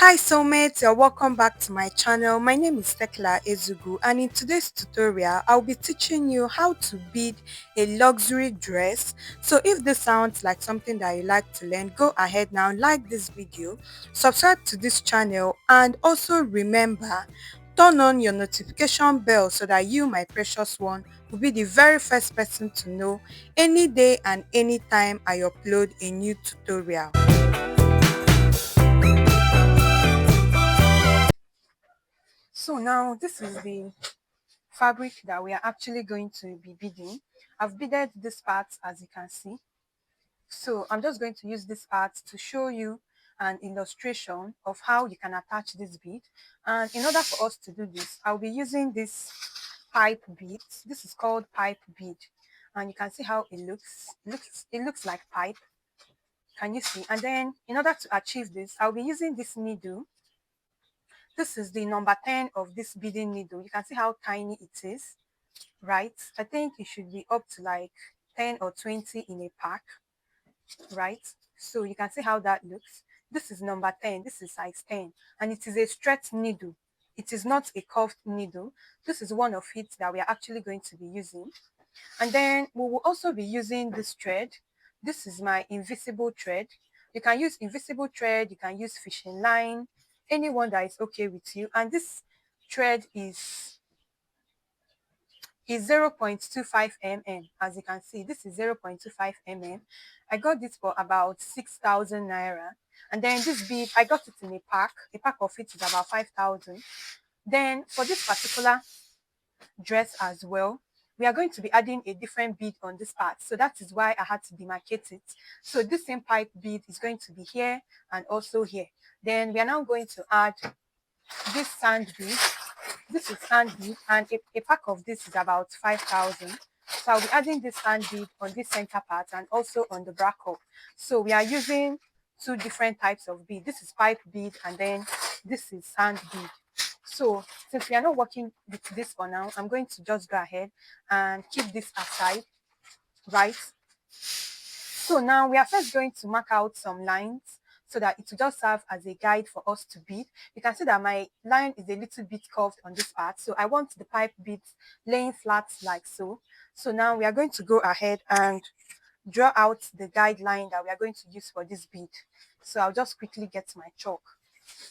Hi soulmates, you're welcome back to my channel. My name is Tekla Ezugu, and in today's tutorial I'll be teaching you how to bead a luxury dress. So if this sounds like something that you like to learn, go ahead now, like this video, subscribe to this channel, and also remember, turn on your notification bell so that you, my precious one, will be the very first person to know any day and any time I upload a new tutorial. So now this is the fabric that we are actually going to be beading. I've beaded this part, as you can see. So I'm just going to use this part to show you an illustration of how you can attach this bead. And in order for us to do this, I'll be using this pipe bead. This is called pipe bead, and you can see how it looks. It looks like pipe. Can you see? And then in order to achieve this, I'll be using this needle. This is the number 10 of this beading needle. You can see how tiny it is, right? I think it should be up to like 10 or 20 in a pack, right? So you can see how that looks. This is number 10. This is size 10, and it is a straight needle. It is not a curved needle. This is one of it that we are actually going to be using. And then we will also be using this thread. This is my invisible thread. You can use invisible thread, you can use fishing line, anyone that is okay with you. And this thread is 0.25 mm. As you can see, this is 0.25 mm. I got this for about 6,000 naira. And then this bead, I got it in a pack. A pack of it is about 5,000. Then for this particular dress as well, we are going to be adding a different bead on this part. So that is why I had to demarcate it. So this same pipe bead is going to be here and also here. Then we are now going to add this sand bead. This is sand bead, and a pack of this is about 5,000. So I'll be adding this sand bead on this center part and also on the back up. So we are using two different types of bead. This is pipe bead, and then this is sand bead. So since we are not working with this for now, I'm going to just go ahead and keep this aside, right? So now we are first going to mark out some lines so that it will just serve as a guide for us to bead. You can see that my line is a little bit curved on this part. So I want the pipe beads laying flat like so. So now we are going to go ahead and draw out the guideline that we are going to use for this bead. So I'll just quickly get my chalk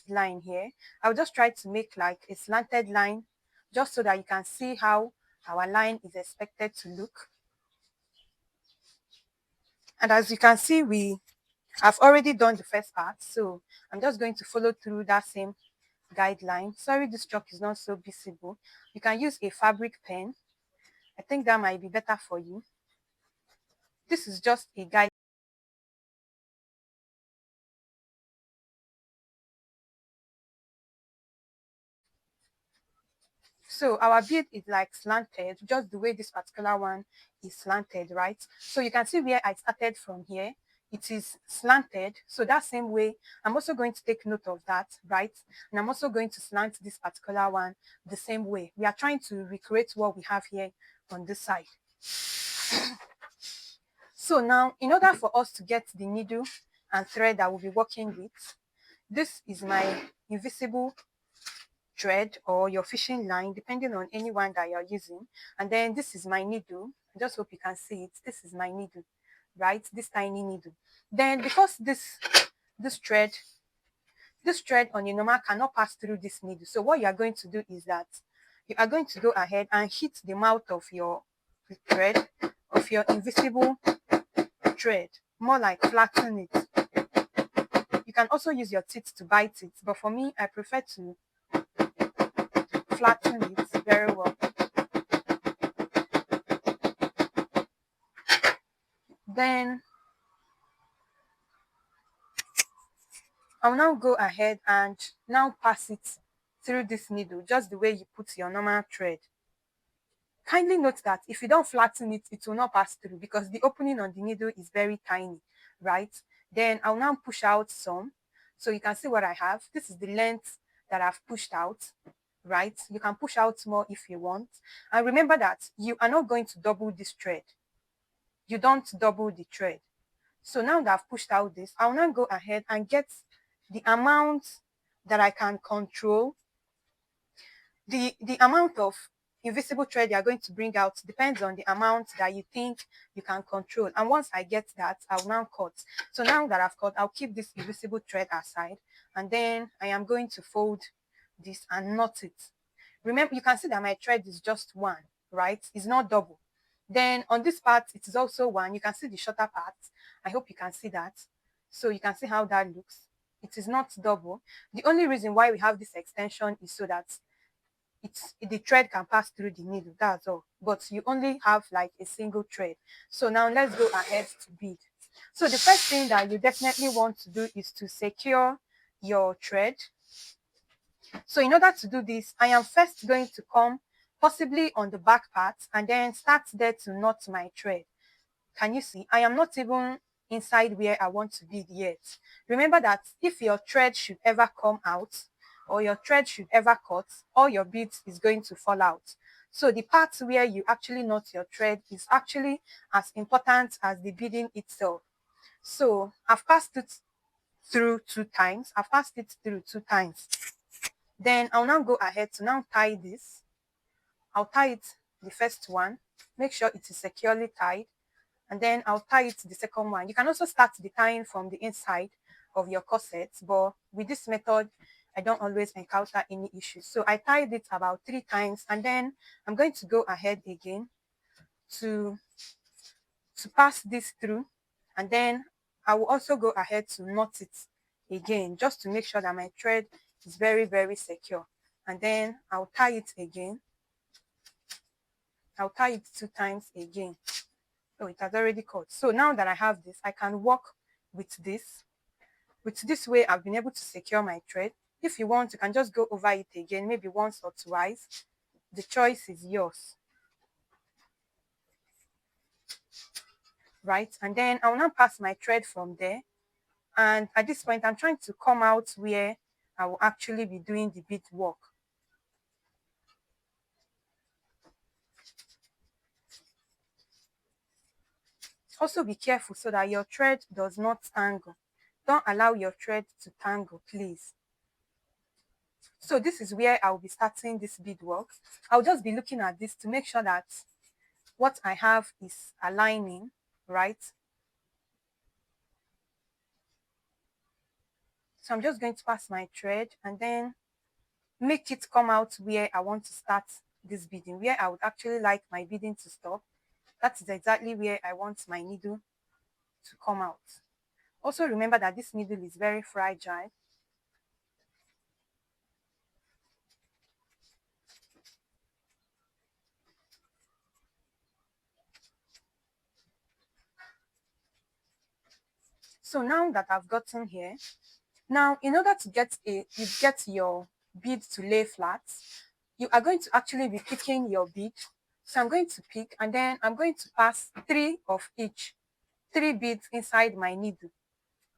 line here. I'll just try to make like a slanted line just so that you can see how our line is expected to look. And as you can see, I've already done the first part, so I'm just going to follow through that same guideline. Sorry, this chalk is not so visible. You can use a fabric pen. I think that might be better for you. This is just a guide. So our bead is like slanted, just the way this particular one is slanted, right? So you can see where I started from here. It is slanted. So that same way, I'm also going to take note of that, right? And I'm also going to slant this particular one the same way. We are trying to recreate what we have here on this side. So now, in order for us to get the needle and thread that we'll be working with, this is my invisible thread or your fishing line, depending on any one that you're using. And then this is my needle. I just hope you can see it. This is my needle, right? This tiny needle. Then because this thread on a normal cannot pass through this needle. So what you are going to do is that you are going to go ahead and hit the mouth of your thread, of your invisible thread, more like flatten it. You can also use your teeth to bite it, but for me, I prefer to flatten it very well. Then I'll now go ahead and now pass it through this needle, just the way you put your normal thread. Kindly note that if you don't flatten it, it will not pass through because the opening on the needle is very tiny, right? Then I'll now push out some. So you can see what I have. This is the length that I've pushed out, right? You can push out more if you want. And remember that you are not going to double this thread. You don't double the thread. So now that I've pushed out this, I'll now go ahead and get the amount that I can control. The amount of invisible thread you are going to bring out depends on the amount that you think you can control. And once I get that, I'll now cut. So now that I've cut, I'll keep this invisible thread aside, and then I am going to fold this and knot it. Remember, you can see that my thread is just one, right? It's not double. Then on this part, it is also one. You can see the shorter part. I hope you can see that. So you can see how that looks. It is not double. The only reason why we have this extension is so that the thread can pass through the needle. That's all. But you only have like a single thread. So now let's go ahead to bead. So the first thing that you definitely want to do is to secure your thread. So in order to do this, I am first going to come possibly on the back part and then start there to knot my thread. Can you see? I am not even inside where I want to bead yet. Remember that if your thread should ever come out or your thread should ever cut, all your beads is going to fall out. So the part where you actually knot your thread is actually as important as the beading itself. So I've passed it through 2 times. I've passed it through 2 times. Then I'll now go ahead to now tie this. I'll tie it the first one, make sure it is securely tied, and then I'll tie it the second one. You can also start the tying from the inside of your corset, but with this method, I don't always encounter any issues. So I tied it about 3 times, and then I'm going to go ahead again to pass this through, and then I will also go ahead to knot it again just to make sure that my thread is very, very secure. And then I'll tie it again. I'll tie it 2 times again. Oh, it has already cut. So now that I have this, I can work with this. With this way, I've been able to secure my thread. If you want, you can just go over it again, maybe once or twice. The choice is yours. Right? And then I'll now pass my thread from there. And at this point, I'm trying to come out where I will actually be doing the bead work. Also be careful so that your thread does not tangle. Don't allow your thread to tangle, please. So this is where I'll be starting this bead work. I'll just be looking at this to make sure that what I have is aligning, right? So I'm just going to pass my thread and then make it come out where I want to start this beading, where I would actually like my beading to stop. That is exactly where I want my needle to come out. Also remember that this needle is very fragile. So now that I've gotten here, now in order to get your bead to lay flat, you are going to actually be picking your bead. So I'm going to pick and then I'm going to pass 3 of each, 3 beads inside my needle.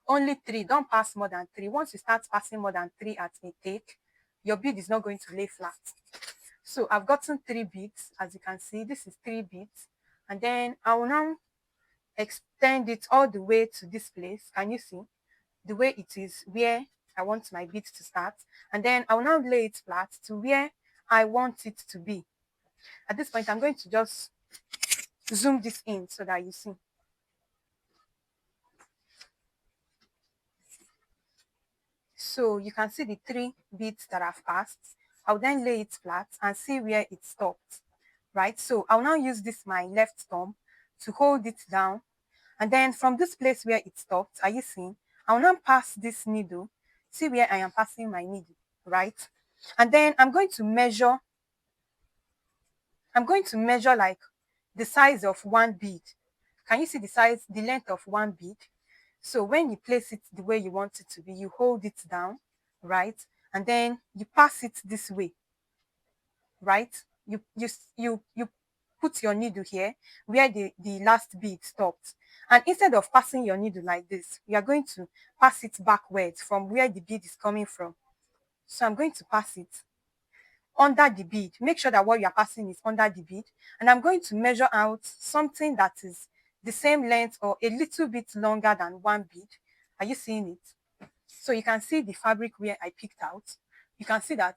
Only 3, don't pass more than 3. Once you start passing more than 3 at a take, your bead is not going to lay flat. So I've gotten 3 beads, as you can see, this is 3 beads. And then I will now extend it all the way to this place. Can you see? The way it is where I want my bead to start. And then I will now lay it flat to where I want it to be. At this point, I'm going to just zoom this in so that you see. So you can see the 3 beads that I've passed. I'll then lay it flat and see where it stopped, right? So I'll now use this, my left thumb, to hold it down. And then from this place where it stopped, are you seeing? I'll now pass this needle. See where I am passing my needle, right? And then I'm going to measure like the size of one bead. Can you see the size, the length of one bead? So when you place it the way you want it to be, you hold it down, right? And then you pass it this way, right? You put your needle here where the last bead stopped. And instead of passing your needle like this, you are going to pass it backwards from where the bead is coming from. So I'm going to pass it under the bead. Make sure that what you are passing is under the bead. And I'm going to measure out something that is the same length or a little bit longer than one bead. Are you seeing it? So you can see the fabric where I picked out. You can see that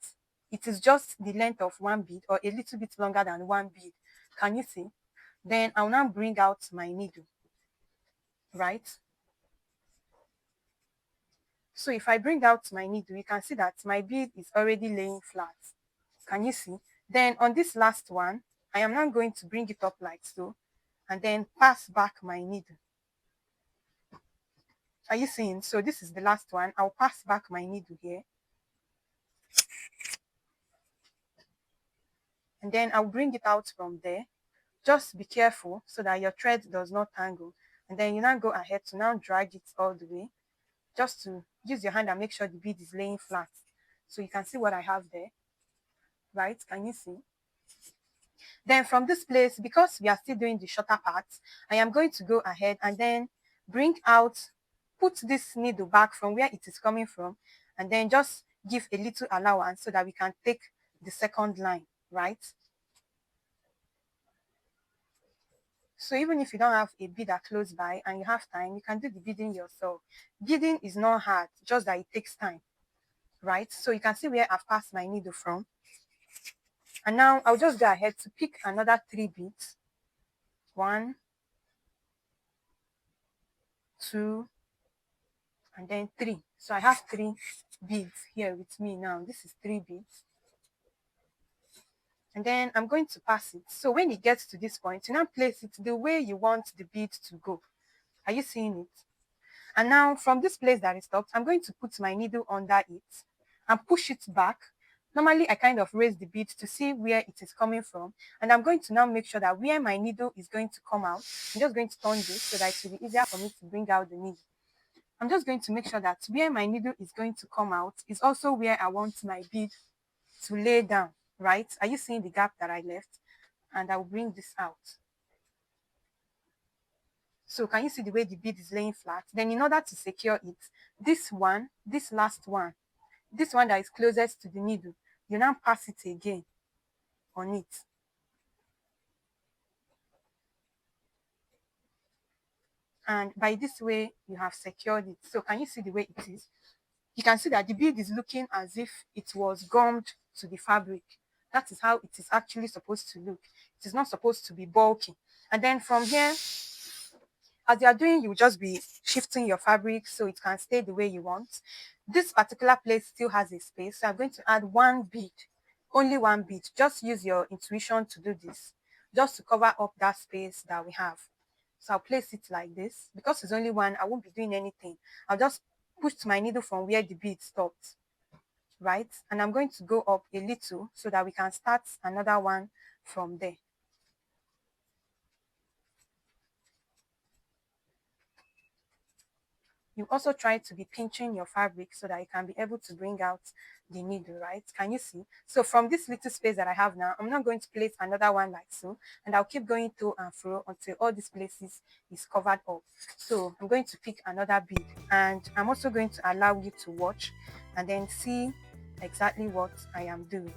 it is just the length of one bead or a little bit longer than one bead. Can you see? Then I'll now bring out my needle, right? So if I bring out my needle, you can see that my bead is already laying flat. Can you see? Then on this last one, I am now going to bring it up like so, and then pass back my needle. Are you seeing? So this is the last one. I'll pass back my needle here, and then I'll bring it out from there. Just be careful so that your thread does not tangle. And then you now go ahead to now drag it all the way. Just to use your hand and make sure the bead is laying flat. So you can see what I have there, right? Can you see? Then from this place, because we are still doing the shorter parts, I am going to go ahead and then bring out, put this needle back from where it is coming from, and then just give a little allowance so that we can take the second line, right? So even if you don't have a beader close by and you have time, you can do the beading yourself. Beading is not hard, just that it takes time, right? So you can see where I've passed my needle from. And now I'll just go ahead to pick another 3 beads. 1, 2, and then 3. So I have 3 beads here with me now. This is 3 beads. And then I'm going to pass it. So when it gets to this point, you now place it the way you want the bead to go. Are you seeing it? And now from this place that it stopped, I'm going to put my needle under it and push it back. Normally, I kind of raise the bead to see where it is coming from. And I'm going to now make sure that where my needle is going to come out, I'm just going to turn this so that it will be easier for me to bring out the needle. I'm just going to make sure that where my needle is going to come out is also where I want my bead to lay down, right? Are you seeing the gap that I left? And I'll bring this out. So can you see the way the bead is laying flat? Then in order to secure it, this one, this last one, this one that is closest to the needle, you now pass it again on it. And by this way, you have secured it. So can you see the way it is? You can see that the bead is looking as if it was gummed to the fabric. That is how it is actually supposed to look. It is not supposed to be bulky. And then from here, as you are doing, you will just be shifting your fabric so it can stay the way you want. This particular place still has a space, so I'm going to add 1 bead, only 1 bead. Just use your intuition to do this, just to cover up that space that we have. So I'll place it like this. Because it's only one, I won't be doing anything. I'll just push my needle from where the bead stopped, right? And I'm going to go up a little so that we can start another one from there. You also try to be pinching your fabric so that you can be able to bring out the needle, right? Can you see? So from this little space that I have now, I'm not going to place another one like so, and I'll keep going to and fro until all these places is covered up. So I'm going to pick another bead, and I'm also going to allow you to watch and then see exactly what I am doing.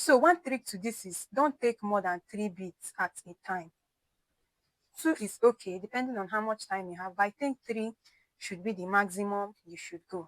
So one trick to this is don't take more than 3 beads at a time. 2 is okay depending on how much time you have, but I think 3 should be the maximum you should go.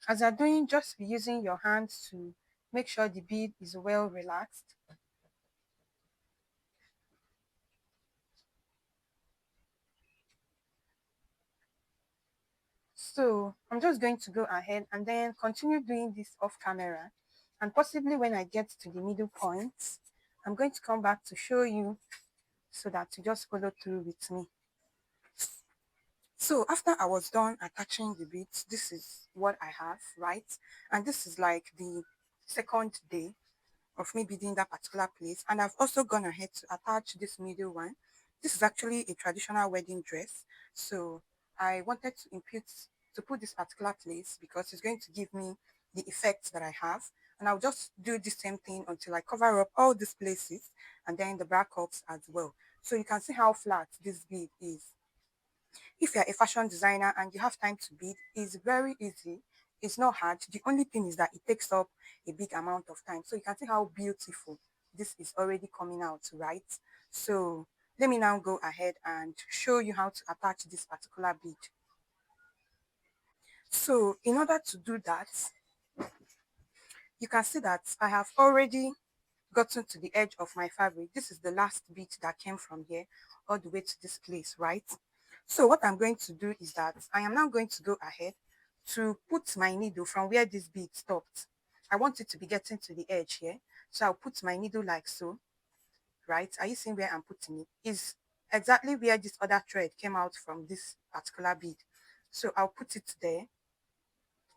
As you're doing, just be using your hands to make sure the bead is well relaxed. So I'm just going to go ahead and then continue doing this off camera. And possibly when I get to the middle point, I'm going to come back to show you so that you just follow through with me. So after I was done attaching the beads, this is what I have, right? And this is like the second day of me beading that particular place. And I've also gone ahead to attach this middle one. This is actually a traditional wedding dress. So I wanted to put this particular place because it's going to give me the effect that I have. And I'll just do the same thing until I cover up all these places and then the back ups as well. So you can see how flat this bead is. If you're a fashion designer and you have time to bead, it's very easy. It's not hard. The only thing is that it takes up a big amount of time. So you can see how beautiful this is already coming out, right? So let me now go ahead and show you how to attach this particular bead. So in order to do that, you can see that I have already gotten to the edge of my fabric. This is the last bit that came from here all the way to this place, right? So what I'm going to do is that I am now going to go ahead to put my needle from where this bead stopped. I want it to be getting to the edge here. So I'll put my needle like so, right? Are you seeing where I'm putting it? Is exactly where this other thread came out from this particular bead. So I'll put it there.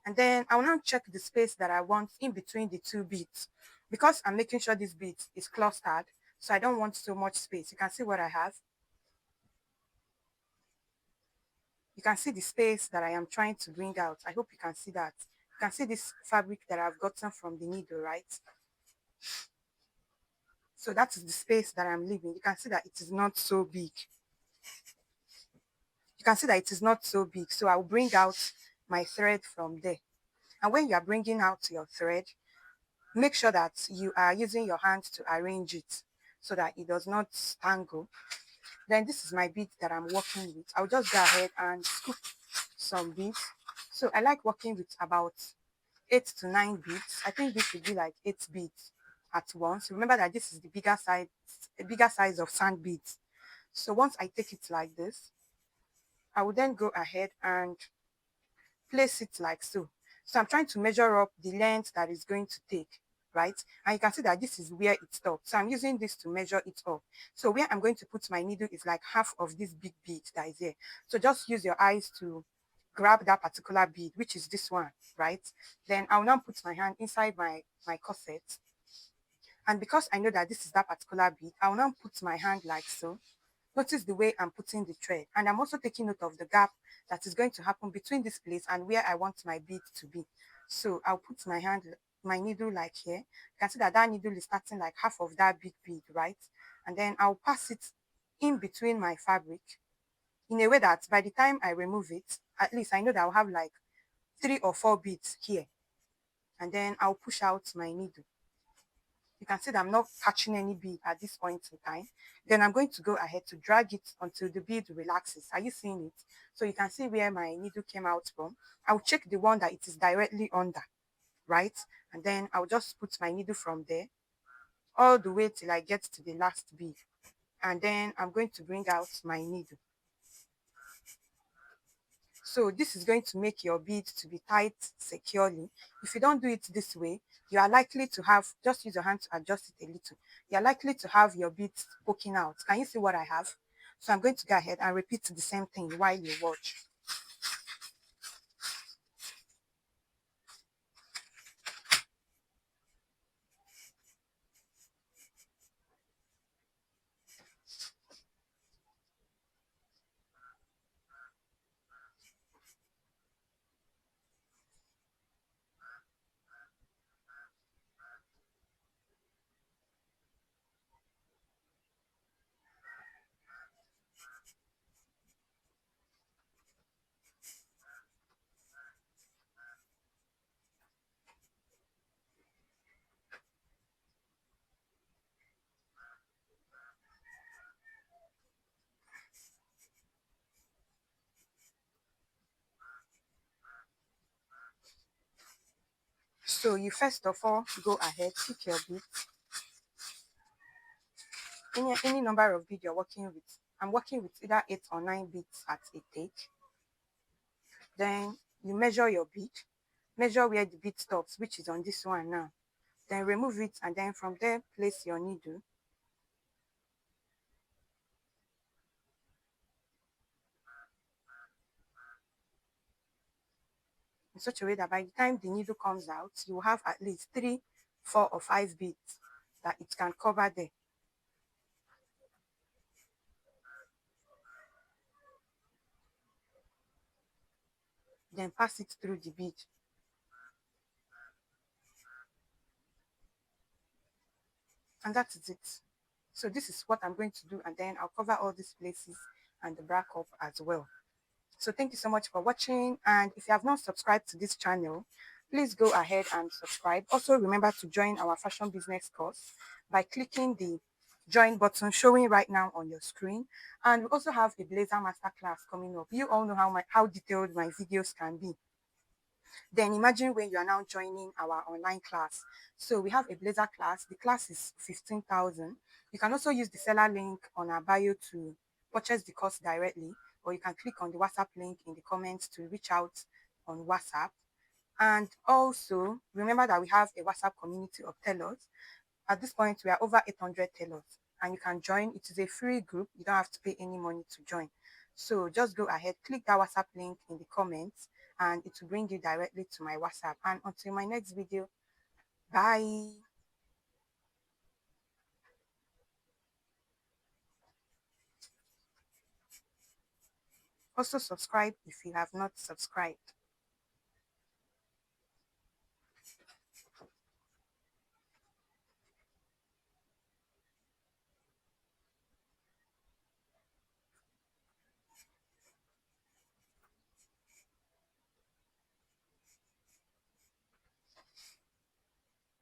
And then I will now check the space that I want in between the two beads. Because I'm making sure this bead is clustered, so I don't want so much space. You can see what I have. You can see the space that I am trying to bring out. I hope you can see that. You can see this fabric that I've gotten from the needle, right? So that is the space that I'm leaving. You can see that it is not so big. You can see that it is not so big. So I'll bring out my thread from there. And when you are bringing out your thread, make sure that you are using your hands to arrange it so that it does not tangle. Then this is my bead that I'm working with. I'll just go ahead and scoop some beads. So I like working with about 8 to 9 beads. I think this should be like 8 beads at once. Remember that this is the bigger size of sand beads. So once I take it like this, I will then go ahead and place it like so. So I'm trying to measure up the length that it's going to take, right? And you can see that this is where it stops. So I'm using this to measure it up. So where I'm going to put my needle is like half of this big bead that is here. So just use your eyes to grab that particular bead, which is this one, right? Then I'll now put my hand inside my corset. And because I know that this is that particular bead, I'll now put my hand like so. Notice the way I'm putting the thread, and I'm also taking note of the gap that is going to happen between this place and where I want my bead to be. So I'll put my needle like here. You can see that that needle is starting like half of that big bead, right? and then I'll pass it in between my fabric in a way that by the time I remove it, at least I know that I'll have like 3 or 4 beads here. And then I'll push out my needle. You can see that I'm not catching any bead at this point in time. Then I'm going to go ahead to drag it until the bead relaxes. Are you seeing it? So you can see where my needle came out from. I'll check the one that it is directly under, right? And then I'll just put my needle from there all the way till I get to the last bead. And then I'm going to bring out my needle. So this is going to make your bead to be tied securely. If you don't do it this way, you are likely to have, just use your hand to adjust it a little. You are likely to have your beads poking out. Can you see what I have? So I'm going to go ahead and repeat the same thing while you watch. So you first of all go ahead, pick your bead, any number of bead you're working with. I'm working with either 8 or 9 beads at a take. Then you measure your bead, measure where the bead stops, which is on this one now. Then remove it, and then from there place your needle in such a way that by the time the needle comes out, you will have at least 3, 4, or 5 beads that it can cover there. Then pass it through the bead. And that is it. So this is what I'm going to do, and then I'll cover all these places and the back up as well. So thank you so much for watching, and if you have not subscribed to this channel, please go ahead and subscribe. Also remember to join our fashion business course by clicking the join button showing right now on your screen. And we also have a blazer masterclass coming up. You all know how detailed my videos can be. Then imagine when you are now joining our online class. So we have a blazer class. The class is 15,000. You can also use the seller link on our bio to purchase the course directly, or you can click on the WhatsApp link in the comments to reach out on WhatsApp. And also remember that we have a WhatsApp community of tailors. At this point, we are over 800 tailors, and you can join. It is a free group. You don't have to pay any money to join. So just go ahead, click that WhatsApp link in the comments, and it will bring you directly to my WhatsApp. And until my next video, bye. Also subscribe if you have not subscribed.